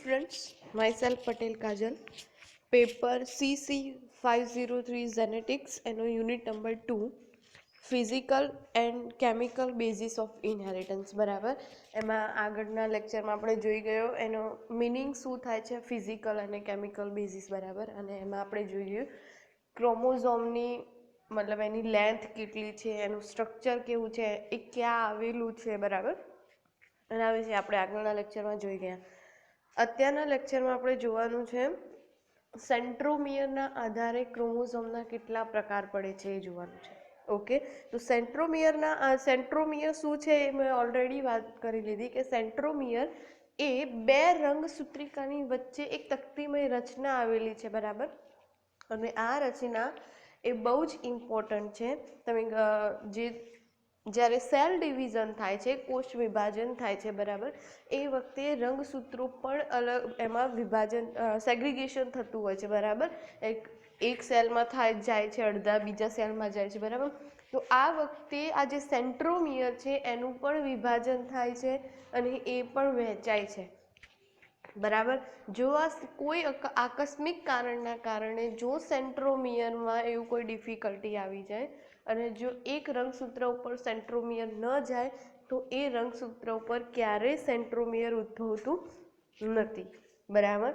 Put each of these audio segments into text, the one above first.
students, myself Patel Kajal, paper CC 503 genetics and unit number 2 physical and chemical basis of inheritance બરાબર. એમાં આગળના લેક્ચરમાં આપણે જોઈ ગયો એનો મિનિંગ શું થાય છે ફિઝિકલ અને કેમિકલ બેઝિસ બરાબર. અને એમાં આપણે જોયું ક્રોમોઝોમની મતલબ એની લેન્થ કેટલી છે, એનું સ્ટ્રક્ચર કેવું છે, એ ક્યાં આવેલું છે બરાબર. એના વિશે આપણે આગળના લેક્ચરમાં જોઈ ગયા. અત્યારના લેક્ચરમાં આપણે જોવાનું છે સેન્ટ્રોમિયરના આધારે ક્રોમોઝોમના કેટલા પ્રકાર પડે છે એ જોવાનું છે. ઓકે, તો સેન્ટ્રોમિયર શું છે એ મેં ઓલરેડી વાત કરી લીધી કે સેન્ટ્રોમિયર એ બે રંગસૂત્રિકાની વચ્ચે એક તક્તિમય રચના આવેલી છે બરાબર. અને આ રચના એ બહુ જ ઇમ્પોર્ટન્ટ છે. તમે જ્યારે સેલ ડિવિઝન થાય છે, કોષ વિભાજન થાય છે બરાબર, એ વખતે રંગસૂત્રો પણ અલગ એમાં વિભાજન સેગ્રીગેશન થતું હોય છે બરાબર. એક સેલમાં જાય છે, અડધા બીજા સેલમાં જાય છે બરાબર. તો આ વખતે આ જે સેન્ટ્રોમિયર છે એનું પણ વિભાજન થાય છે અને એ પણ વહેંચાય છે બરાબર. જો આ કોઈ આકસ્મિક કારણના કારણે જો સેન્ટ્રોમિયરમાં એવું કોઈ ડિફિકલ્ટી આવી જાય અને જો એક રંગસૂત્ર ઉપર સેન્ટ્રોમિયર ન જાય તો એ રંગસૂત્ર ઉપર ક્યારેય સેન્ટ્રોમિયર ઉદ્ભવતું નથી બરાબર.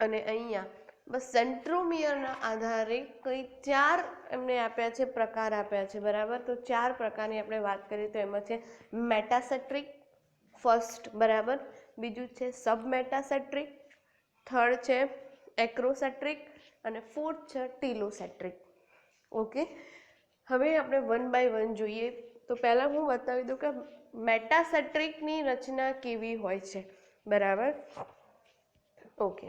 અને અહીંયા બસ સેન્ટ્રોમિયરના આધારે કઈ 4 એમને આપ્યા છે, પ્રકાર આપ્યા છે બરાબર. તો 4 પ્રકારની આપણે વાત કરીએ તો એમાં છે મેટાસેટ્રિક ફર્સ્ટ બરાબર, બીજું છે સબમેટાસેટ્રિક, થર્ડ છે એક્રોસેટ્રિક અને ફોર્થ છે ટીલોસેટ્રિક. ઓકે, હવે આપણે 1 બાય 1 જોઈએ. તો પહેલાં હું બતાવી દઉં કે મેટાસેટ્રિકની રચના કેવી હોય છે બરાબર. ઓકે,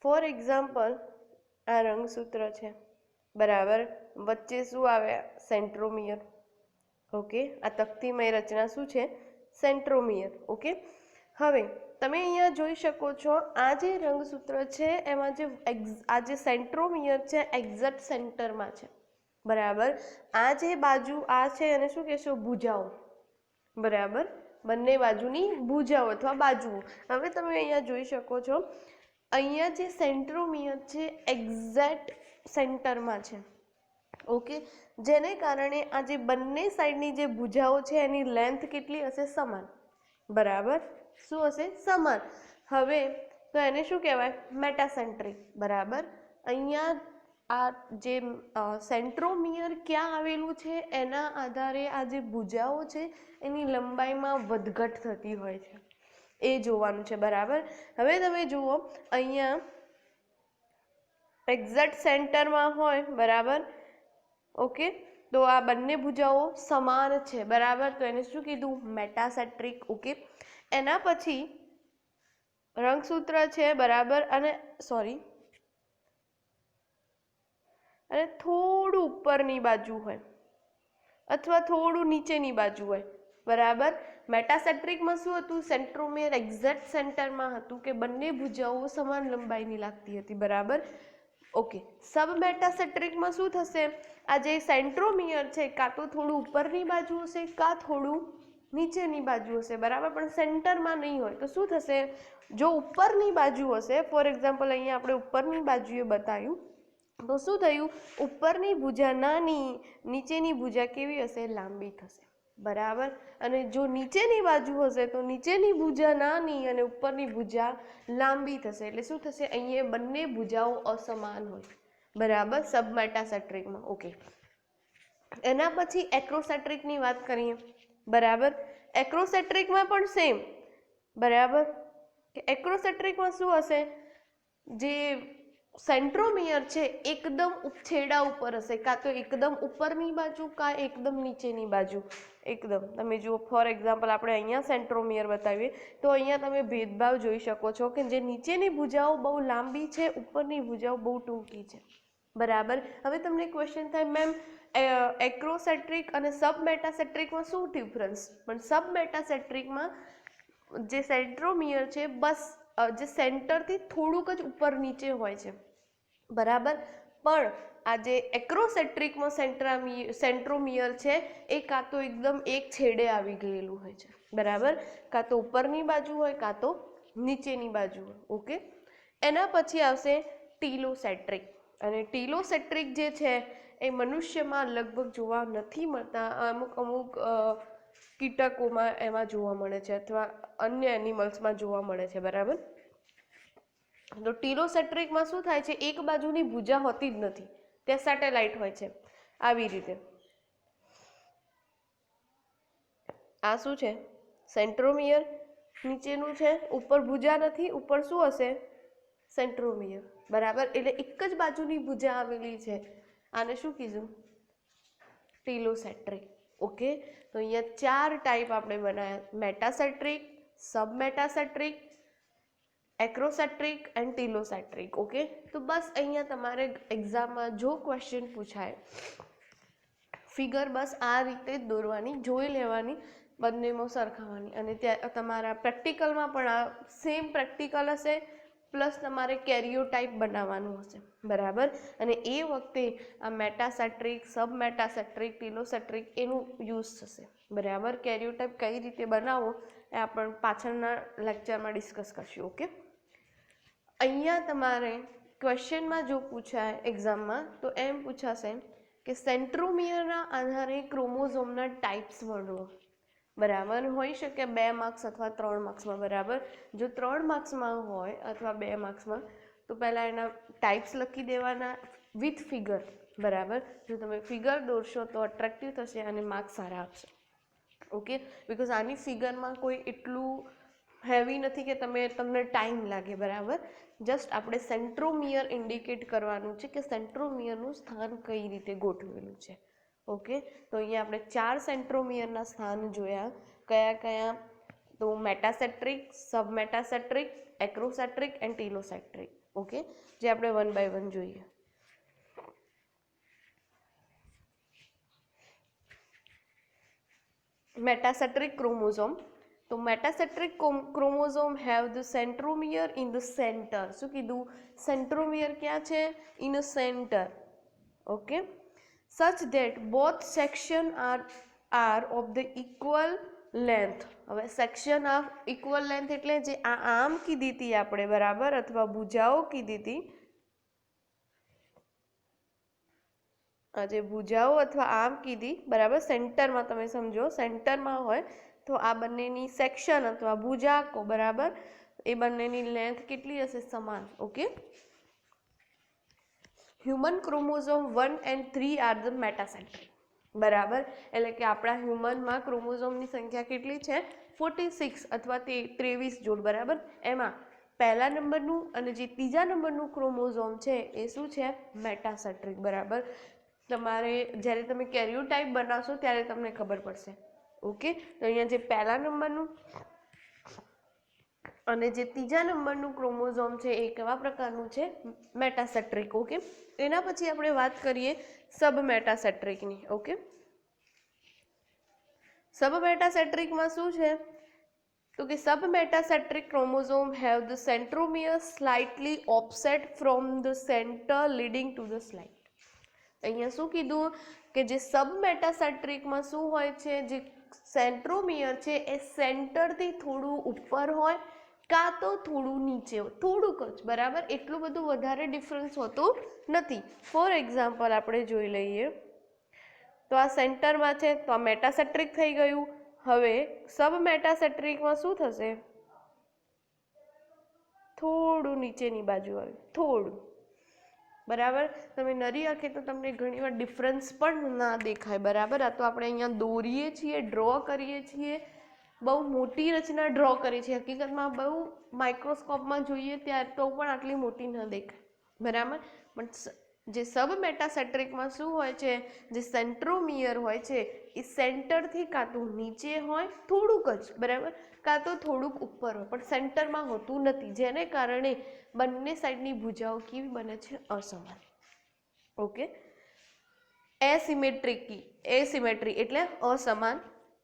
ફોર એક્ઝામ્પલ આ રંગસૂત્ર છે બરાબર, વચ્ચે શું આવે સેન્ટ્રોમિયર. ઓકે, આ તક્તિમય રચના શું છે સેન્ટ્રોમિયર. ઓકે, હવે તમે અહીંયા જોઈ શકો છો આ જે રંગસૂત્ર છે એમાં આ જે સેન્ટ્રોમિયર છે એક્ઝેક્ટ સેન્ટરમાં છે બરાબર. આ જે બાજુ આ છે એને શું કહેશો ભુજાઓ બરાબર, બંને બાજુની ભુજાઓ અથવા બાજુઓ. હવે તમે અહીંયા જોઈ શકો છો અહીંયા જે સેન્ટ્રોમિયર છે એક્ઝેક્ટ સેન્ટરમાં છે. ઓકે, જેને કારણે આ જે બંને સાઈડની જે ભુજાઓ છે એની લેન્થ કેટલી હશે સમાન બરાબર. શું હશે સમાન. હવે તો એને શું કહેવાય મેટાસેન્ટ્રિક બરાબર. અહીંયા આ જે સેન્ટ્રોમિયર ક્યાં આવેલું છે એના આધારે આ જે ભુજાઓ છે એની લંબાઈમાં વધઘટ થતી હોય છે એ જોવાનું છે બરાબર. હવે તમે જુઓ અહીંયા એક્ઝેક્ટ સેન્ટરમાં હોય બરાબર. ઓકે, તો આ બંને ભુજાઓ સમાન છે બરાબર, તો એને શું કીધું મેટાસેટ્રિક. ઓકે, એના પછી રંગસૂત્ર છે બરાબર અને થોડું ઉપરની બાજુ હોય અથવા થોડું નીચેની બાજુ હોય બરાબર. મેટાસેટ્રિકમાં શું હતું સેન્ટ્રોમિયર એક્ઝેક્ટ સેન્ટરમાં હતું કે બંને ભુજાઓ સમાન લંબાઈની લાગતી હતી બરાબર. ઓકે, સબમેટાસેટ્રિકમાં શું થશે આ જે સેન્ટ્રોમિયર છે કાં તો થોડું ઉપરની બાજુ હશે કાં થોડું નીચેની બાજુ હશે બરાબર, પણ સેન્ટરમાં નહીં હોય. તો શું થશે જો ઉપરની બાજુ હશે, ફોર એક્ઝામ્પલ અહીંયા આપણે ઉપરની બાજુએ બતાવ્યું તો શું થયું ઉપરની ભુજા નાની, નીચેની ભુજા કેવી હશે લાંબી થશે બરાબર. અને જો નીચેની બાજુ હશે તો નીચેની ભુજા નાની અને ઉપરની ભુજા લાંબી થશે. એટલે શું થશે અહીંયા બંને ભુજાઓ અસમાન હોય બરાબર સબમેટાસેટ્રિકમાં. ઓકે, એના પછી એક્રોસેટ્રિકની વાત કરીએ બરાબર. એક્રોસેટ્રિકમાં પણ સેમ બરાબર કે એક્રોસેટ્રિકમાં શું હશે જે સેન્ટ્રોમિયર છે એકદમ છેડા ઉપર હશે, કાં તો એકદમ ઉપરની બાજુ કાં એકદમ નીચેની બાજુ. એકદમ તમે જુઓ ફોર એક્ઝામ્પલ આપણે અહીંયા સેન્ટ્રોમિયર બતાવીએ તો અહીંયા તમે ભેદભાવ જોઈ શકો છો કે જે નીચેની ભુજાઓ બહુ લાંબી છે, ઉપરની ભુજાઓ બહુ ટૂંકી છે બરાબર. હવે તમને ક્વેશ્ચન થાય મેમ એક્રોસેટ્રિક અને સબમેટાસેટ્રિકમાં શું ડિફરન્સ? પણ સબમેટાસેટ્રિકમાં જે સેન્ટ્રોમિયર છે બસ જે સેન્ટરથી થોડુંક જ ઉપર નીચે હોય છે બરાબર, પણ આ જે એક્રોસેન્ટ્રિકમાં સેન્ટ્રોમિયર છે એ કાં તો એકદમ એક છેડે આવી ગયેલું હોય છે, બરાબર, કાં તો ઉપરની બાજુ હોય કાં તો નીચેની બાજુ હોય. ઓકે, એના પછી આવશે ટીલોસેન્ટ્રિક. અને ટીલોસેન્ટ્રિક જે છે એ મનુષ્યમાં લગભગ જોવા નથી મળતા, અમુક કીટકોમાં એમાં જોવા મળે છે અથવા અન્ય એનિમલ્સમાં જોવા મળે છે, બરાબર. તો ટીલોસેન્ટ્રિકમાં શું થાય છે, એક બાજુની ભુજા હોતી જ નથી, ત્યાં સેટેલાઇટ હોય છે આવી રીતે. આ શું છે, સેન્ટ્રોમિયર નીચેનું છે, ઉપર ભુજા નથી, ઉપર શું હશે, સેન્ટ્રોમિયર, બરાબર. એટલે એક જ બાજુની ભુજા આવેલી છે, આને શું કીધું, ટીલોસેન્ટ્રિક. ઓકે, તો અહીંયા 4 ટાઈપ આપણે બનાવ્યા, મેટાસેન્ટ્રિક, સબમેટાસેન્ટ્રિક, એક્રોસેન્ટ્રિક એન્ડ ટીલોસેન્ટ્રિક. ઓકે, તો બસ અહીંયા તમારે એક્ઝામમાં જો ક્વેશ્ચન પૂછાય, ફિગર બસ આ રીતે જ દોરવાની, જોઈ લેવાની, બંનેમાં સરખાવવાની, અને ત્યાં તમારા પ્રેક્ટિકલમાં પણ આ સેમ પ્રેક્ટિકલ હશે, પ્લસ તમારે કેરિયોટાઇપ બનાવવાનું હશે, બરાબર. અને એ વખતે આ મેટાસેન્ટ્રિક, સબમેટાસેન્ટ્રિક, ટીલોસેન્ટ્રિક એનું યુઝ થશે, બરાબર. કેરિયોટાઇપ કઈ રીતે બનાવવો એ આપણે પાછળના લેક્ચરમાં ડિસ્કસ કરશું. ઓકે, અહીંયા તમારે ક્વેશ્ચનમાં જો પૂછાય એક્ઝામમાં તો એમ પૂછાશે કે સેન્ટ્રોમિયરના આધારે ક્રોમોઝોમના ટાઈપ્સ વર્ણવો, બરાબર. હોઈ શકે 2 માર્ક્સ અથવા 3 માર્ક્સમાં, બરાબર. જો 3 માર્ક્સમાં હોય અથવા 2 માર્ક્સમાં તો પહેલાં એના ટાઈપ્સ લખી દેવાના વિથ ફિગર, બરાબર. જો તમે ફિગર દોરશો તો અટ્રેક્ટિવ થશે અને માર્ક્સ સારા આપશે. ઓકે, બિકોઝ આની ફિગરમાં કોઈ એટલું હેવી નથી કે તમને ટાઈમ લાગે, બરાબર. જસ્ટ આપણે સેન્ટ્રોમિયર ઇન્ડિકેટ કરવાનું છે કે સેન્ટ્રોમિયરનું સ્થાન કઈ રીતે ગોઠવેલું છે. ઓકે, તો અહીંયા આપણે 4 સેન્ટ્રોમિયરના સ્થાન જોયા, કયા કયા, તો મેટાસેન્ટ્રિક, સબમેટાસેન્ટ્રિક, એક્રોસેન્ટ્રિક એન્ડ ટીલોસેન્ટ્રિક. ઓકે, જે આપણે 1 by 1 જોઈએ. Metacentric chromosome. તો metacentric chromosome have the centromere in the center. શું કીધું, સેન્ટ્રોમિયર ક્યાં છે, in the center. Okay, such that both section are of the equal length. હવે સેક્શન ઓફ ઇક્વલ લેન્થ એટલે જે આમ કીધી હતી આપણે, બરાબર, અથવા ભુજાઓ કીધી હતી, આ જે ભુજાઓ અથવા આમ કીધી, બરાબર, સેન્ટરમાં તમે સમજો, સેન્ટરમાં હોય તો આ બંનેની સેક્શન અથવા ભુજાકો, બરાબર, એ બંનેની લેન્થ કેટલી હશે, સમાન. Okay, human chromosome 1 and 3 are the metacentric, બરાબર. એટલે કે આપણા હ્યુમનમાં ક્રોમોઝોમની સંખ્યા કેટલી છે, 46 અથવા 23 જોડ, બરાબર. એમાં પહેલા નંબરનું અને જે ત્રીજા નંબરનું ક્રોમોઝોમ છે એ શું છે, મેટાસેન્ટ્રિક, બરાબર. તમારે જ્યારે તમે કેરિયોટાઇપ બનાવશો ત્યારે તમને ખબર પડશે. ઓકે, તો અહીંયા જે પહેલા નંબરનું અને જે ત્રીજા નંબરનું ક્રોમોઝોમ છે એ કેવા પ્રકારનું છે, મેટાસેન્ટ્રિક. ઓકે, એના પછી આપણે વાત કરીએ સબમેટાસેન્ટ્રિકની. ઓકે, સબમેટાસેન્ટ્રિકમાં શું છે, તો કે submetacentric chromosome have the centromere slightly offset from the centre leading to the slide. અહીંયા શું કીધું કે જે સબમેટાસેન્ટ્રિકમાં શું હોય છે, જે સેન્ટ્રોમિયર છે એ સેન્ટરથી થોડું ઉપર હોય કાં તો થોડું નીચે હોય, થોડુંક જ, બરાબર. એટલું બધું વધારે ડિફરન્સ હોતું નથી. ફોર એક્ઝામ્પલ આપણે જોઈ લઈએ તો આ સેન્ટરમાં છે તો આ મેટાસેન્ટ્રિક થઈ ગયું. હવે સબમેટાસેન્ટ્રિકમાં શું થશે, થોડું નીચેની બાજુ આવ્યું, થોડું, બરાબર. તમે નરી આંખે તો તમને ઘણીવાર ડિફરન્સ પણ ના દેખાય, બરાબર. આ તો આપણે અહીંયા દોરીએ છીએ, ડ્રો કરીએ છીએ, બહુ મોટી રચના ડ્રો કરીએ છીએ, હકીકતમાં બહુ માઇક્રોસ્કોપમાં જોઈએ ત્યારે તો પણ આટલી મોટી ન દેખાય, બરાબર. પણ જે સબમેટાસેન્ટ્રિકમાં શું હોય છે, જે સેન્ટ્રોમિયર હોય છે એ સેન્ટરથી કાં તો નીચે હોય થોડુંક જ, બરાબર, કાં તો થોડુંક ઉપર હોય, પણ સેન્ટરમાં હોતું નથી, જેને કારણે બંને સાઈડની ભુજાઓ કેવી બને છે, અસમાન. ઓકે, એસિમેટ્રી એટલે અસમાન.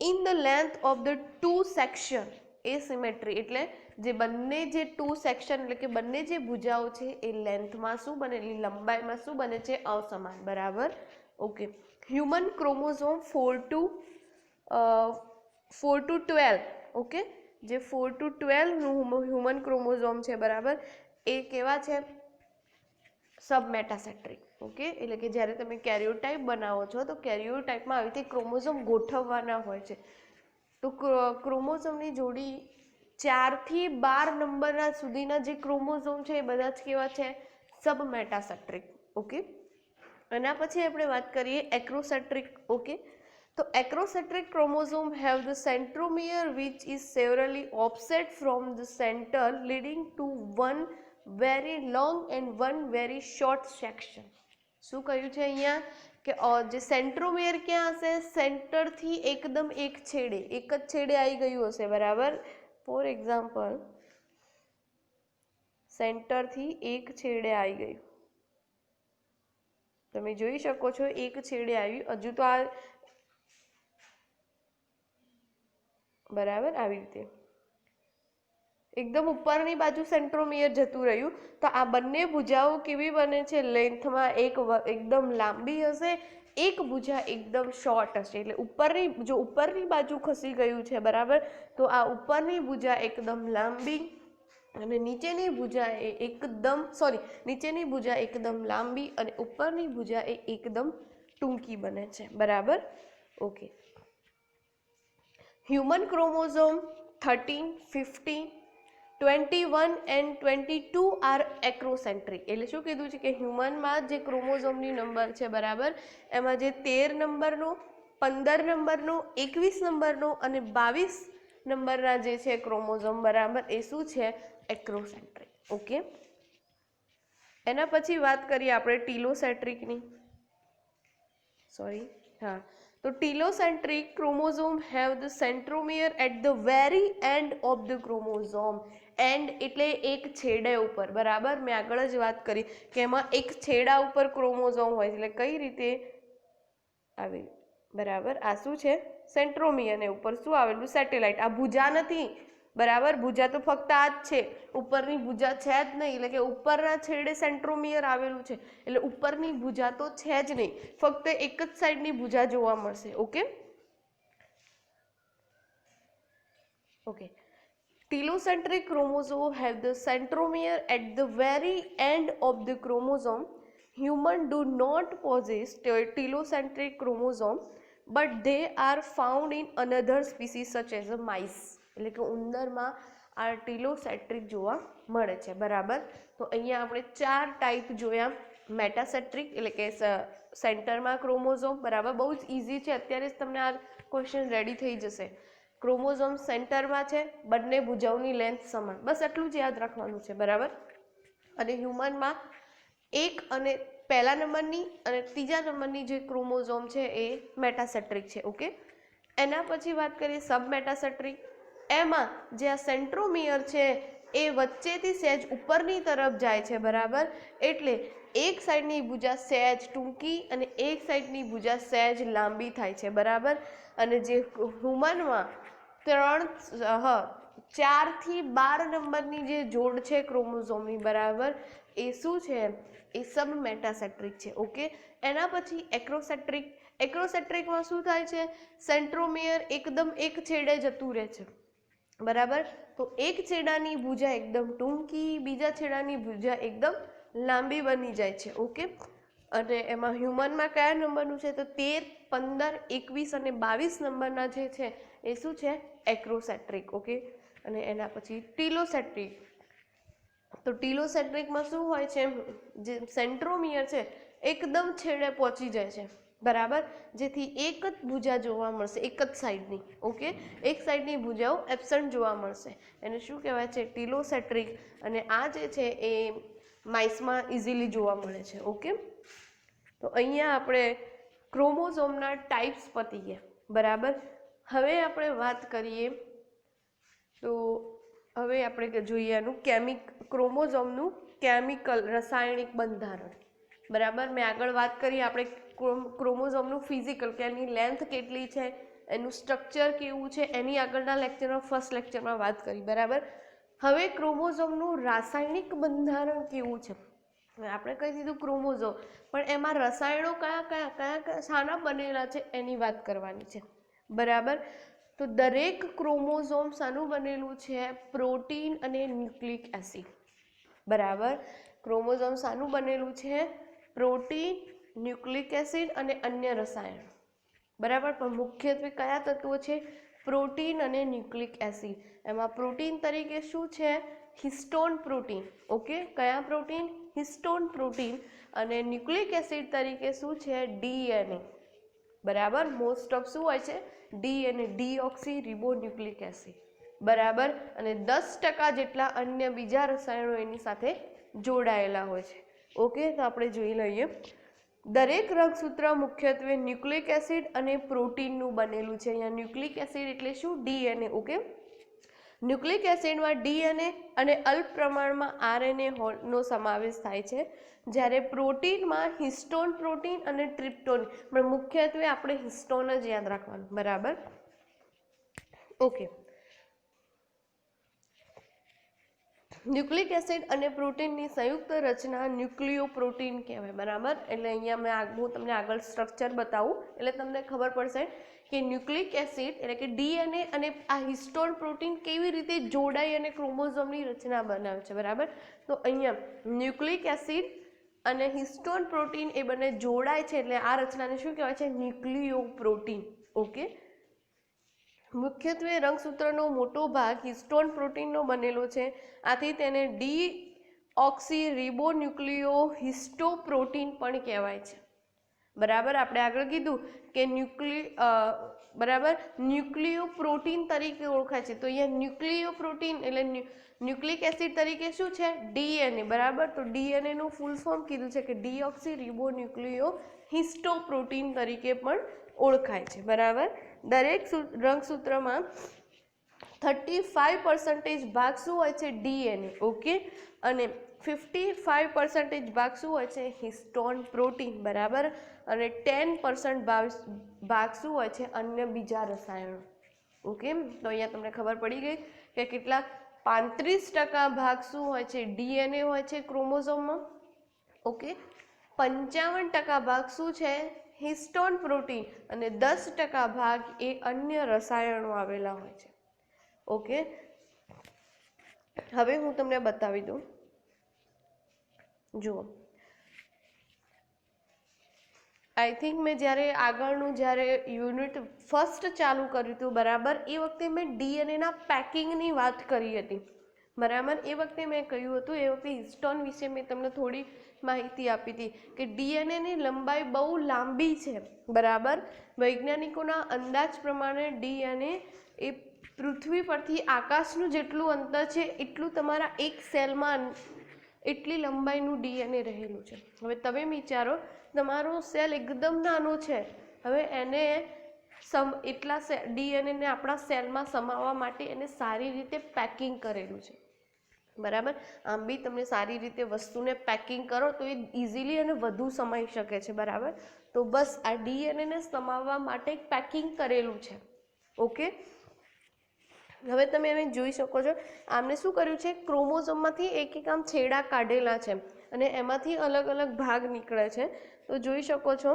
In the length of the 2 section, asymmetry એટલે જે બંને જે ટુ સેક્શન એટલે કે બંને જે ભુજાઓ છે એ લેન્થમાં શું બને, લંબાઈમાં શું બને છે, અસમાન, બરાબર. Okay. Human chromosome 4 to 12, okay, જે 4 to 12 નું હ્યુમન ક્રોમોઝોમ છે, બરાબર, એ કેવા છે, સબમેટાસેટ્રિક. ઓકે, એટલે કે જ્યારે તમે કેરિયોટાઇપ બનાવો છો તો કેરિયોટાઇપમાં આવી રીતે ક્રોમોઝોમ ગોઠવવાના હોય છે. તો ક્રોમોઝોમની જોડી 4 થી 12 નંબરના સુધીના જે ક્રોમોઝોમ છે એ બધા જ કેવા છે, સબમેટાસેટ્રિક. ઓકે. એના પછી આપણે વાત કરીએ એક્રોસેટ્રિક. ઓકે, તો acrocentric chromosome have the centromere which is severely offset from the centre leading to one very long and one very short section. શું કહ્યું છે અહીંયા કે જે સેન્ટ્રોમિયર ક્યાં હશે, સેન્ટરથી એકદમ એક છેડે, એક જ છેડે આવી ગયું હશે, બરાબર. ફોર એક્ઝામ્પલ, સેન્ટરથી એક છેડે આવી ગયું, તમે જોઈ શકો છો, એક છેડે આવ્યું, હજુ તો આ, બરાબર, આવી રીતે એકદમ ઉપરની બાજુ સેન્ટ્રોમિયર જતું રહ્યું. તો આ બંને ભુજાઓ કેવી બને છે, લેન્થમાં એકદમ લાંબી હશે, એક ભુજા એકદમ શોર્ટ હશે. એટલે ઉપરની બાજુ ખસી ગયું છે, બરાબર, તો આ ઉપરની ભુજા એકદમ લાંબી અને નીચેની ભુજા એકદમ લાંબી અને ઉપરની ભુજા એ એકદમ ટૂંકી બને છે, બરાબર. Okay. Human chromosome 13, 15, 21 and 22 are acrocentric. એટલે શું કીધું છે કે હ્યુમનમાં જે ક્રોમોઝોમની નંબર છે, બરાબર, એમાં જે 13 નંબરનો, 15 નંબરનો, 21 નંબરનો અને 22 નંબરના જે છે ક્રોમોઝોમ, બરાબર, એ શું છે, એક્રોસેન્ટ્રિક. ઓકે. એના પછી વાત કરીએ આપણે ટીલોસેન્ટ્રિકની. તો telocentric chromosome have the centromere at the very end of the chromosome. End એટલે એક છેડે ઉપર, બરાબર. મેં આગળ જ વાત કરી કે એમાં એક છેડા ઉપર ક્રોમોઝોમ હોય છે. એટલે કઈ રીતે આવી, બરાબર, આ શું છે, સેન્ટ્રોમિયર, ને ઉપર શું આવેલું, સેટેલાઇટ. આ ભુજા નથી, બરાબર, ભુજા તો ફક્ત આ જ છે, ઉપરની ભુજા છે જ નહીં. એટલે કે ઉપરના છેડે સેન્ટ્રોમિયર આવેલું છે, એટલે ઉપરની ભુજા તો છે જ નહીં, ફક્ત એક જ સાઈડની ભુજા જોવા મળશે. Okay. Okay. Telocentric chromosome have the centromere at the very end of the chromosome. Humans do not possess telocentric chromosome, but they are found in another species such as a mice. એટલે કે ઉંદરમાં આ ટીલોસેન્ટ્રિક જોવા મળે છે, બરાબર. તો અહીંયા આપણે 4 ટાઈપ જોયા. મેટાસેન્ટ્રિક એટલે કે સેન્ટરમાં ક્રોમોઝોમ, બરાબર, બહુ જ ઇઝી છે, અત્યારે જ તમને આ ક્વેશ્ચન રેડી થઈ જશે. ક્રોમોઝોમ સેન્ટરમાં છે, બંને ભુજાઓની લેન્થ સમાન, બસ એટલું જ યાદ રાખવાનું છે, બરાબર. અને હ્યુમનમાં એક અને પહેલા નંબરની અને ત્રીજા નંબરની જે ક્રોમોઝોમ છે એ મેટાસેન્ટ્રિક છે. ઓકે. એના પછી વાત કરીએ સબમેટાસેન્ટ્રિક. એમાં જે આ સેન્ટ્રોમિયર છે એ વચ્ચેથી સહેજ ઉપરની તરફ જાય છે, બરાબર. એટલે એક સાઈડની ભુજા સહેજ ટૂંકી અને એક સાઈડની ભુજા સહેજ લાંબી થાય છે, બરાબર. અને જે હ્યુમનમાં 4 થી 12 નંબરની જે જોડ છે ક્રોમોઝોમની, બરાબર, એ શું છે, એ સબમેટાસેન્ટ્રિક છે. ઓકે. એના પછી એક્રોસેન્ટ્રિક. એક્રોસેન્ટ્રિકમાં શું થાય છે, સેન્ટ્રોમિયર એકદમ એક છેડે જતું રહે છે, બરાબર. તો એક છેડાની ભુજા એકદમ ટૂંકી, બીજા છેડાની ભુજા એકદમ લાંબી બની જાય છે. ઓકે. અને એમાં હ્યુમનમાં કયા નંબરનું છે, તો 13, 15, 21 અને 22 નંબરના જે છે એ શું છે, એક્રોસેન્ટ્રિક. ઓકે. અને એના પછી ટીલોસેન્ટ્રિક. તો ટીલોસેન્ટ્રિકમાં શું હોય છે, જે સેન્ટ્રોમિયર છે એકદમ છેડે પહોંચી જાય છે, બરાબર, જેથી એક જ ભુજા જોવા મળશે, એક જ સાઈડની. ઓકે. એક સાઈડની ભુજાઓ એબ્સન્ટ જોવા મળશે, એને શું કહેવાય છે, ટીલોસેન્ટ્રિક. અને આ જે છે એ માઇસમાં ઇઝીલી જોવા મળે છે. ઓકે. તો અહીંયા આપણે ક્રોમોઝોમના ટાઈપ્સ પતી ગયા, બરાબર. હવે આપણે વાત કરીએ, તો હવે આપણે જોઈએ આનું ક્રોમોઝોમનું કેમિકલ, રાસાયણિક બંધારણ, બરાબર. મેં આગળ વાત કરી આપણે ક્રોમોઝોમનું ફિઝિકલ, કે એની લેન્થ કેટલી છે, એનું સ્ટ્રક્ચર કેવું છે, એની આગળના લેક્ચરમાં, ફર્સ્ટ લેક્ચરમાં વાત કરી, બરાબર. હવે ક્રોમોઝોમનું રાસાયણિક બંધારણ કેવું છે? આપણે કહી દીધું ક્રોમોઝોમ, પણ એમાં રસાયણો કયા કયા કયા કયા શાના બનેલા છે એની વાત કરવાની છે, બરાબર. તો દરેક ક્રોમોઝોમ શાનું બનેલું છે? પ્રોટીન અને ન્યુક્લિક એસિડ, બરાબર. ક્રોમોઝોમ શાનું બનેલું છે? પ્રોટીન, ન્યુક્લિક એસિડ અને અન્ય રસાયણ, બરાબર. પણ મુખ્યત્વે કયા તત્વો છે? પ્રોટીન અને ન્યુક્લિક એસિડ. એમાં પ્રોટીન તરીકે શું છે? Histone protein, okay. કયા પ્રોટીન? Histone protein. અને ન્યુક્લિક એસિડ તરીકે શું છે? ડીએનએ, બરાબર. મોસ્ટ ઓફ શું હોય છે? ડીએનએ, ડીઓક્સી રિબોન્યુક્લિક એસિડ, બરાબર. અને 10% જેટલા અન્ય બીજા રસાયણો એની સાથે જોડાયેલા હોય છે, ઓકે. તો આપણે જોઈ લઈએ. દરેક રંગસૂત્ર મુખ્યત્વે ન્યુક્લિક એસિડ અને પ્રોટીનનું બનેલું છે. અહીંયા ન્યુક્લિક એસિડ એટલે શું? DNA, okay. ન્યુક્લિક એસિડમાં ડીએનએ અને અલ્પ પ્રમાણમાં આરએનએ નો સમાવેશ થાય છે, જ્યારે પ્રોટીનમાં હિસ્ટોન પ્રોટીન અને ટ્રિપ્ટોન, પણ મુખ્યત્વે આપણે હિસ્ટોન જ યાદ રાખવાનું, બરાબર, ઓકે. ન્યુક્લિક એસિડ અને પ્રોટીનની સંયુક્ત રચના ન્યુક્લિયોપ્રોટીન કહેવાય, બરાબર. એટલે અહીંયા હું તમને આગળ સ્ટ્રક્ચર બતાવું એટલે તમને ખબર પડશે કે ન્યુક્લિક એસિડ એટલે કે ડીએનએ અને આ હિસ્ટોન પ્રોટીન કેવી રીતે જોડાઈ અને ક્રોમોઝોમની રચના બનાવે છે, બરાબર. તો અહીંયા ન્યુક્લિક એસિડ અને હિસ્ટોન પ્રોટીન એ બંને જોડાય છે એટલે આ રચનાને શું કહેવાય છે? ન્યુક્લિયોપ્રોટીન, ઓકે. મુખ્યત્વે રંગસૂત્રનો મોટો ભાગ હિસ્ટોન પ્રોટીનનો બનેલો છે, આથી તેને ડીઓક્સી રિબોન્યુક્લિયો હિસ્ટોપ્રોટીન પણ કહેવાય છે, બરાબર. આપણે આગળ કીધું કે બરાબર ન્યુક્લિયોપ્રોટીન તરીકે ઓળખાય છે. તો અહીંયા ન્યુક્લિયોપ્રોટીન એટલે ન્યુક્લિક એસિડ તરીકે શું છે? ડીએનએ, બરાબર. તો ડીએનએ નું ફૂલ ફોર્મ કીધું છે કે ડીઓક્સી રિબોન્યુક્લિયો હિસ્ટોપ્રોટીન તરીકે પણ ઓળખાય છે, બરાબર. દરેક રંગસૂત્રમાં 35% ભાગ શું હોય છે? DNA, okay. અને 55% ભાગ શું હોય છે? હિસ્ટોન પ્રોટીન, બરાબર. અને 10% ભાગ શું હોય છે? અન્ય બીજા રસાયણો, ઓકે. તો અહીંયા તમને ખબર પડી ગઈ કે કેટલા 35% ભાગ શું હોય છે? ડીએનએ હોય છે ક્રોમોઝોમમાં, ઓકે. 55% ભાગ શું છે? Histone protein. અને 10% ભાગ એ અન્ય રસાયણો આવેલા હોય છે, ઓકે. હવે હું તમને બતાવી દઉં, જુઓ. આઈ થિંક મેં જ્યારે યુનિટ ફર્સ્ટ ચાલુ કર્યું હતું, બરાબર, એ વખતે મેં ડીએનએના પેકિંગની વાત કરી હતી, બરાબર. એ વખતે મેં કહ્યું હતું, એ વખતે હિસ્ટોન વિશે મેં તમને થોડી માહિતી આપી હતી કે ડીએનએની લંબાઈ બહુ લાંબી છે, બરાબર. વૈજ્ઞાનિકોના અંદાજ પ્રમાણે ડીએનએ એ પૃથ્વી પરથી આકાશનું જેટલું અંતર છે એટલું તમારા એક સેલમાં એટલી લંબાઈનું ડીએનએ રહેલું છે. હવે તમે વિચારો, તમારો સેલ એકદમ નાનો છે, હવે એને એટલા ડીએનએને આપણા સેલમાં સમાવવા માટે એને સારી રીતે પેકિંગ કરેલું છે, બરાબર. આમ બી તમે સારી રીતે વસ્તુને પેકિંગ કરો તો એ ઇઝીલી અને વધુ સમાઈ શકે છે, બરાબર. તો બસ આ ડીએનએને સમાવવા માટે પેકિંગ કરેલું છે, ઓકે. હવે તમે એને જોઈ શકો છો, આમને શું કર્યું છે? ક્રોમોઝોમમાંથી એક આમ છેડા કાઢેલા છે અને એમાંથી અલગ અલગ ભાગ નીકળે છે. તો જોઈ શકો છો,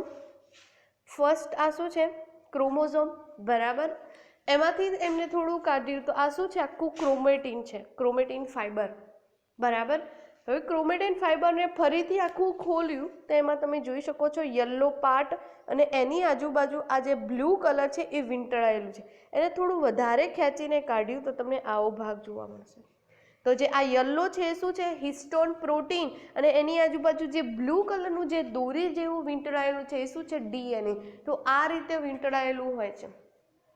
ફર્સ્ટ આ શું છે? ક્રોમોઝોમ, બરાબર. એમાંથી એમને થોડું કાઢ્યું તો આ શું છે? આખું ક્રોમેટિન છે, ક્રોમેટિન ફાઈબર, બરાબર. હવે ક્રોમેટિન ફાઈબરને ફરીથી આખું ખોલ્યું તો એમાં તમે જોઈ શકો છો યલો પાર્ટ, અને એની આજુબાજુ આ જે બ્લુ કલર છે એ વીંટળાયેલું છે. એને થોડું વધારે ખેંચીને કાઢ્યું તો તમને આવો ભાગ જોવા મળશે. તો જે આ યલો છે એ શું છે? Histone protein. અને એની આજુબાજુ જે બ્લુ કલરનું જે દોરી જેવું વીંટળાયેલું છે એ શું છે? ડીએનએ. તો આ રીતે વીંટળાયેલું હોય છે,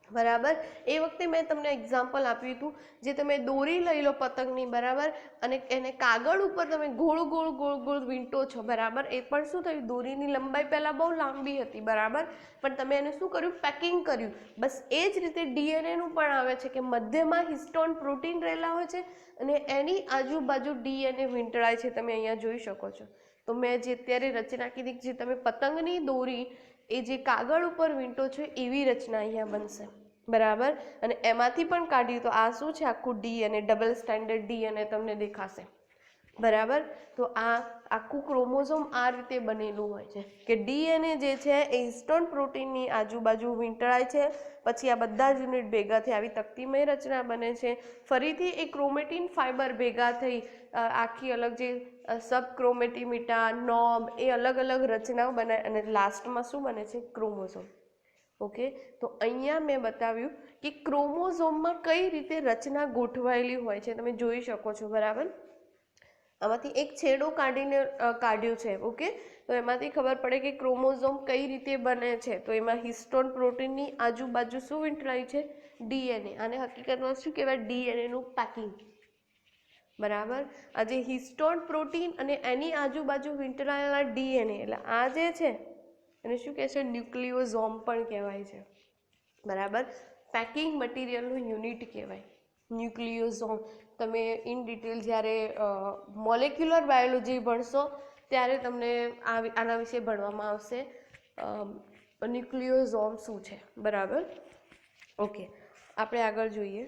બરાબર. એ વખતે મેં તમને એક્ઝામ્પલ આપ્યું હતું, જે તમે દોરી લઈ લો પતંગની, બરાબર, અને એને કાગળ ઉપર તમે ગોળ ગોળ ગોળ ગોળ વીંટો છો, બરાબર. એ પણ શું થયું? દોરીની લંબાઈ પહેલાં બહુ લાંબી હતી, બરાબર, પણ તમે એને શું કર્યું? પેકિંગ કર્યું. બસ એ જ રીતે ડીએનએનું પણ આવે છે કે મધ્યમાં હિસ્ટોન પ્રોટીન રહેલા હોય છે અને એની આજુબાજુ ડીએનએ વીંટળાય છે, તમે અહીંયા જોઈ શકો છો. તો મેં જે અત્યારે રચના કીધી, જે તમે પતંગની દોરી એ જે કાગળ ઉપર વીંટો છો એવી રચના અહીંયા બનશે, બરાબર, અને એમાંથી પણ કાઢ્યું તો આ શું છે, આખું ડીએનએ, ડબલ સ્ટેન્ડર્ડ ડીએનએ તમને દેખાશે. બરાબર, તો આ આખું ક્રોમોઝોમ આ રીતે બનેલું હોય છે કે ડીએનએ જે છે એ હિસ્ટોન પ્રોટીનની આજુબાજુ વીંટળાય છે, પછી આ બધા જ યુનિટ ભેગા થઈ આવી તકતીમય રચના બને છે. ફરીથી એ ક્રોમેટિન ફાઇબર ભેગા થઈ આખી અલગ જે સબ ક્રોમેટિમિટા, નોબ, એ અલગ અલગ રચનાઓ બનાવે અને લાસ્ટમાં શું બને છે, ક્રોમોઝોમ. ઓકે, તો અહીંયા મેં બતાવ્યું કે ક્રોમોઝોમમાં કઈ રીતે રચના ગોઠવાયેલી હોય છે, તમે જોઈ શકો છો. બરાબર, આમાંથી એક છેડો કાઢ્યો છે. ઓકે, તો એમાંથી ખબર પડે કે ક્રોમોઝોમ કઈ રીતે બને છે. તો એમાં હિસ્ટોન પ્રોટીનની આજુબાજુ શું વીંટળાય છે, ડીએનએ. આને હકીકતમાં શું કહેવાય, ડીએનએનું પેકિંગ. બરાબર, આ જે હિસ્ટોન પ્રોટીન અને એની આજુબાજુ વીંટળાયેલા ડીએનએ, એટલે આ જે છે એને શું કહે છે, ન્યુક્લિયોઝોમ પણ કહેવાય છે. બરાબર, પેકિંગ મટીરિયલનું યુનિટ કહેવાય ન્યુક્લિયોઝોમ. તમે ઇન ડિટેલ જ્યારે મોલેક્યુલર બાયોલોજી ભણશો ત્યારે તમને આના વિશે ભણવામાં આવશે, ન્યુક્લિયોઝોમ શું છે. બરાબર, ઓકે, આપણે આગળ જોઈએ.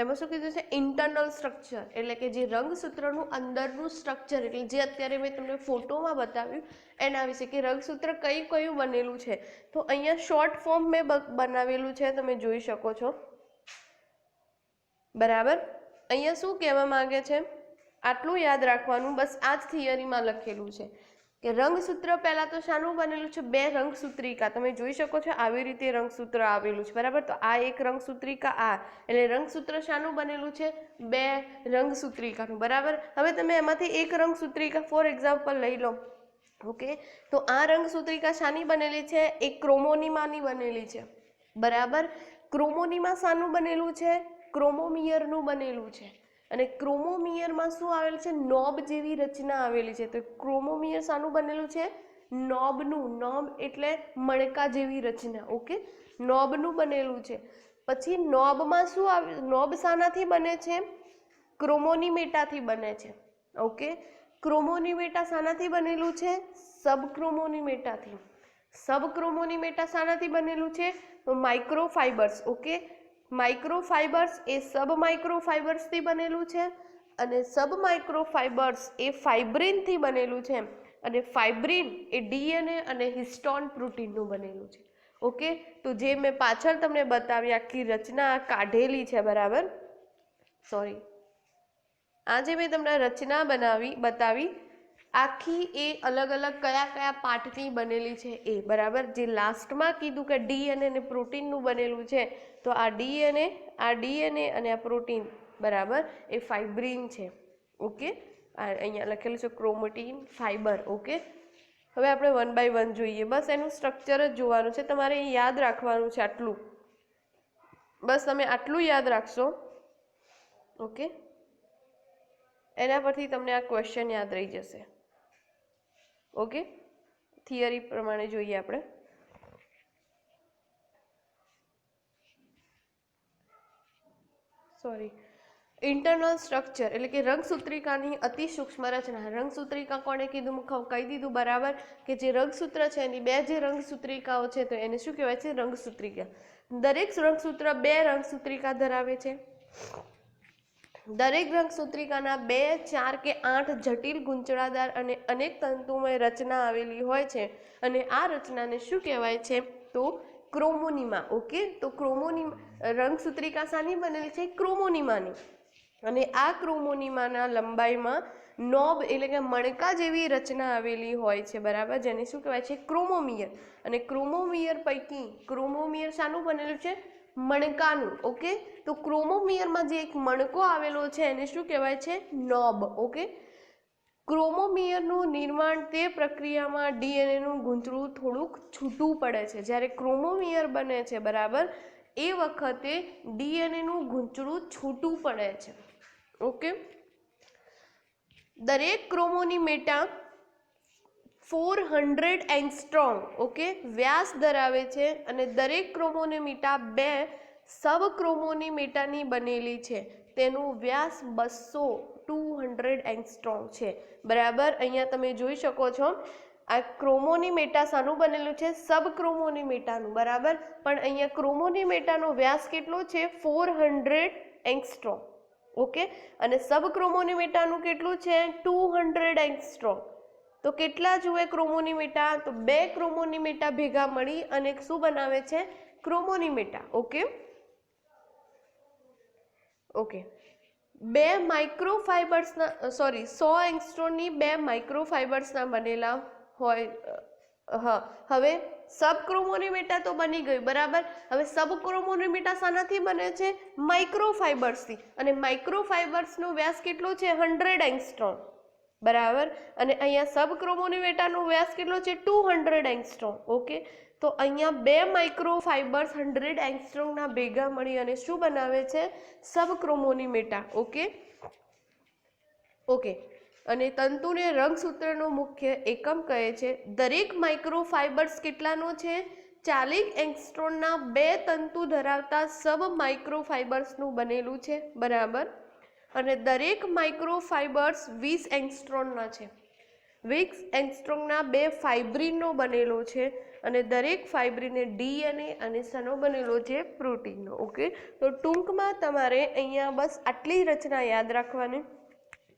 એમાં શું કીધું છે, ઇન્ટરનલ સ્ટ્રક્ચર, એટલે કે જે રંગસૂત્રનું અંદરનું સ્ટ્રક્ચર, એટલે જે અત્યારે મેં તમને ફોટોમાં બતાવ્યું એના વિશે, કે રંગસૂત્ર કયું બનેલું છે. તો અહીંયા શોર્ટ ફોર્મ મેં બનાવેલું છે, તમે જોઈ શકો છો. બરાબર, અહીંયા શું કહેવા માંગે છે, આટલું યાદ રાખવાનું, બસ આ જ થિયરીમાં લખેલું છે કે રંગસૂત્ર પહેલાં તો શાનું બનેલું છે, બે રંગસૂત્રિકા. તમે જોઈ શકો છો આવી રીતે રંગસૂત્ર આવેલું છે. બરાબર, તો આ એક રંગસૂત્રિકા, આ એટલે રંગસૂત્ર શાનું બનેલું છે, બે રંગસૂત્રિકાનું. બરાબર, હવે તમે એમાંથી એક રંગસૂત્રિકા ફોર એક્ઝામ્પલ લઈ લો. ઓકે, તો આ રંગસૂત્રિકા શાની બનેલી છે, એક ક્રોમોનીમાની બનેલી છે. બરાબર, ક્રોમોનીમા શાનું બનેલું છે, ક્રોમોમિયરનું બનેલું છે. અને ક્રોમોમિયરમાં શું આવેલું છે, નોબ જેવી રચના આવેલી છે. તો ક્રોમોમિયર શાનું બનેલું છે, નોબનું. નોબ એટલે મણકા જેવી રચના. ઓકે, નોબનું બનેલું છે. પછી નોબમાં શું આવે, નોબ શાનાથી બને છે, ક્રોમોનીમેટાથી બને છે. ઓકે, ક્રોમોનીમેટા શાનાથી બનેલું છે, સબક્રોમોનીમેટાથી. સબક્રોમોનીમેટા શાનાથી બનેલું છે, માઇક્રોફાઇબર્સ. ઓકે, માઇક્રોફાઇબર્સ એ સબ માઇક્રોફાઇબર્સથી બનેલું છે, અને સબ માઇક્રોફાઇબર્સ એ ફાઇબ્રિનથી બનેલું છે, અને ફાઇબ્રિન એ ડીએનએ અને હિસ્ટોન પ્રોટીનનું બનેલું છે. ઓકે, તો જે મેં પાછળ તમને બતાવી આખી રચના કાઢેલી છે. બરાબર, સોરી, આજે મેં તમને રચના બતાવી આખી, એ અલગ અલગ કયા પાર્ટની બનેલી છે એ. બરાબર, જે લાસ્ટમાં કીધું કે ડીએનએ અને પ્રોટીનનું બનેલું છે, તો આ ડીએનએ અને આ પ્રોટીન, બરાબર, એ ફાઇબ્રિન છે. ઓકે, અહીંયા લખેલું છે ક્રોમેટિન ફાઇબર. ઓકે, હવે આપણે વન બાય વન જોઈએ. બસ એનું સ્ટ્રક્ચર જ જોવાનું છે, તમારે યાદ રાખવાનું છે આટલું. બસ તમે આટલું યાદ રાખશો. ઓકે, એના પરથી તમને આ ક્વેશ્ચન યાદ રહી જશે. ઓકે, થિયરી પ્રમાણે જોઈએ આપણે. સોરી, ઇન્ટરનલ સ્ટ્રક્ચર એટલે કે રંગસૂત્રિકાની અતિ સૂક્ષ્મ રચના. રંગસૂત્રિકા કોણે કીધું, કહી દીધું. બરાબર, કે જે રંગસૂત્ર છે એની બે જે રંગસૂત્રિકાઓ છે તો એને શું કહેવાય છે, રંગસૂત્રિકા. દરેક રંગસૂત્ર બે રંગસૂત્રિકા ધરાવે છે. દરેક રંગસૂત્રિકાના 2, 4 કે 8 જટિલ ગૂંચળાદાર અને અનેક તંતુમય રચના આવેલી હોય છે, અને આ રચનાને શું કહેવાય છે, તો ક્રોમોનીમા. ઓકે, તો રંગસૂત્રિકા શાની બનેલી છે, ક્રોમોનીમાની. અને આ ક્રોમોનીમાના લંબાઈમાં નોબ એટલે કે મણકા જેવી રચના આવેલી હોય છે. બરાબર, જેને શું કહેવાય છે, ક્રોમોમિયર. અને ક્રોમોમિયર પૈકી ક્રોમોમિયર શાનું બનેલું છે, મણકાનું. ઓકે, તો ક્રોમોમિયરમાં જે એક મણકો આવેલો છે એને શું કહેવાય છે, નોબ. ઓકે, ક્રોમોમિયરનું નિર્માણ તે પ્રક્રિયામાં ડીએનએનું ગૂંચળું થોડુંક છૂટું પડે છે. જ્યારે ક્રોમોમિયર બને છે, બરાબર, એ વખતે ડીએનએનું ગૂંચળું છૂટું પડે છે. ઓકે, દરેક ક્રોમોનીમેટા 400 એંગસ્ટ્રોમ, ઓકે, વ્યાસ ધરાવે છે, અને દરેક ક્રોમોનીમેટા 2 સબ ક્રોમોનીમેટાની બનેલી છે. તેનું વ્યાસ 200 એંગસ્ટ્રોમ છે. બરાબર, અહીંયા તમે જોઈ શકો છો આ ક્રોમોનીમેટા શાનું બનેલું છે? સબ ક્રોમોનીમેટાનું, બરાબર. પણ અહીંયા ક્રોમોનીમેટાનો વ્યાસ કેટલો છે? 400 એંગસ્ટ્રોમ. ઓકે, અને સબ ક્રોમોનીમેટાનું કેટલું છે? 200 એંગસ્ટ્રોમ. તો કેટલા જુએ ક્રોમોનીમેટા? તો 2 ક્રોમોનીમેટા ભેગા મળી અને શું બનાવે છે? ક્રોમોનીમેટા. ઓકે ઓકે, 2 માઇક્રોફાઇબર્સના, સોરી, 100 એંગસ્ટ્રોમની 2 માઇક્રોફાઇબર્સના બનેલા હોય. હા, હવે સબ ક્રોમોનીમેટા તો બની ગયું, બરાબર. હવે સબ ક્રોમોનીમેટા શાનાથી બને છે? માઇક્રોફાઇબર્સથી. અને માઇક્રોફાઇબર્સનો વ્યાસ કેટલો છે? 100 એંગસ્ટ્રોમ, બરાબર. અને અહીંયા સબ ક્રોમોનીમેટાનો વ્યાસ કેટલો છે? 200 એંગસ્ટ્રોમ. ઓકે, તો અહીંયા 2 માઇક્રોફાઇબર્સ 100 એંગસ્ટ્રોમના ભેગા મળી અને શું બનાવે છે? સબ ક્રોમોનીમેટા. ઓકે ઓકે, અને તંતુને રંગસૂત્રનો મુખ્ય એકમ કહે છે. દરેક માઇક્રોફાઇબર્સ કેટલાનો છે? 40 એંગસ્ટ્રોમના 2 તંતુ ધરાવતા સબ માઇક્રોફાઇબર્સનું બનેલું છે, બરાબર. અને દરેક માઇક્રોફાઇબર્સ 20 એંગસ્ટ્રોમના છે. 20 એંગસ્ટ્રોમના 2 ફાઇબ્રિનનો બનેલો છે અને દરેક ફાઇબ્રિને ડીએનએ અને શેનો બનેલો છે? પ્રોટીનનો. ઓકે, તો ટૂંકમાં તમારે અહીંયા બસ આટલી રચના યાદ રાખવાની.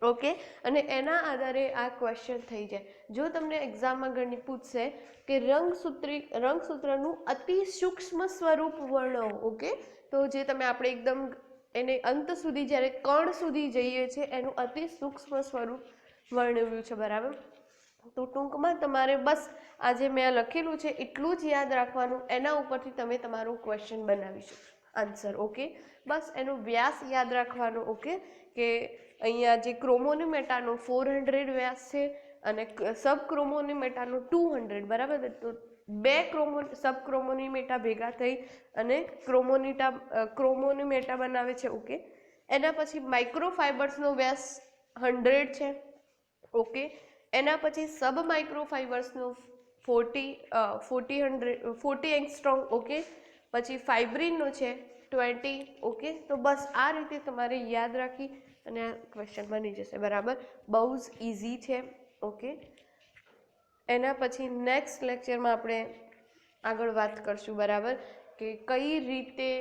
ઓકે, અને એના આધારે આ ક્વેશ્ચન થઈ જાય. જો તમને એક્ઝામમાં ઘણી પૂછશે કે રંગસૂત્રનું અતિ સૂક્ષ્મ સ્વરૂપ વર્ણવો. ઓકે, તો જે તમે આપણે એકદમ એને અંત સુધી જ્યારે કણ સુધી જઈએ છીએ એનું અતિ સૂક્ષ્મ સ્વરૂપ વર્ણવ્યું છે, બરાબર. તો ટૂંકમાં તમારે બસ આજે મેં લખેલું છે એટલું જ યાદ રાખવાનું. એના ઉપરથી તમે તમારું ક્વેશ્ચન બનાવી શકશો, આન્સર. ઓકે, બસ એનો વ્યાસ યાદ રાખવાનો. ઓકે, કે અહીંયા જે ક્રોમોનીમેટાનો 400 વ્યાસ છે અને સબ ક્રોમોનીમેટાનો 200, બરાબર. તો 2 સબ ક્રોમોનીમેટા ભેગા થઈ અને ક્રોમોનીમેટા બનાવે છે. ઓકે, એના પછી માઇક્રોફાઇબર્સનો વ્યાસ 100 છે. ઓકે, એના પછી સબ માઇક્રોફાઇબર્સનો 40 એંગસ્ટ્રોમ. ઓકે, પછી ફાઇબ્રિનનો છે 20. ઓકે, તો બસ આ રીતે તમારે યાદ રાખી અને આ ક્વેશ્ચન બની જશે, બરાબર. બહુ જ ઇઝી છે. ઓકે, એના પછી નેક્સ્ટ લેક્ચરમાં આપણે આગળ વાત કરશું, બરાબર, કે કઈ રીતે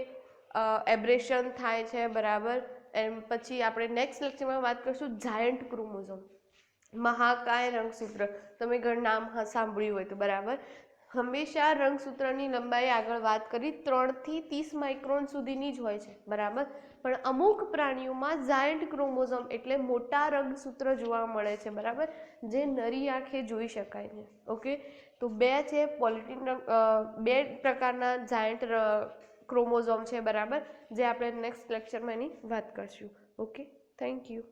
એબ્રેશન થાય છે, બરાબર. એમ પછી આપણે નેક્સ્ટ લેક્ચરમાં વાત કરશું જાયન્ટ ક્રોમોઝોમ, મહાકાય રંગસૂત્ર. તમે ઘણા નામ સાંભળ્યું હોય તો, બરાબર. હંમેશા રંગસૂત્રની લંબાઈ આગળ વાત કરી 3 થી 30 માઇક્રોન સુધીની જ હોય છે, બરાબર. પણ અમુક પ્રાણીઓમાં જાયન્ટ ક્રોમોઝોમ એટલે મોટા રંગસૂત્ર જોવા મળે છે, બરાબર, જે નરી આંખે જોઈ શકાય છે. ઓકે, તો 2 છે પોલિટીન, 2 પ્રકારના જાયન્ટ ક્રોમોઝોમ છે, બરાબર, જે આપણે નેક્સ્ટ લેક્ચરમાં એની વાત કરશું. Okay, thank you.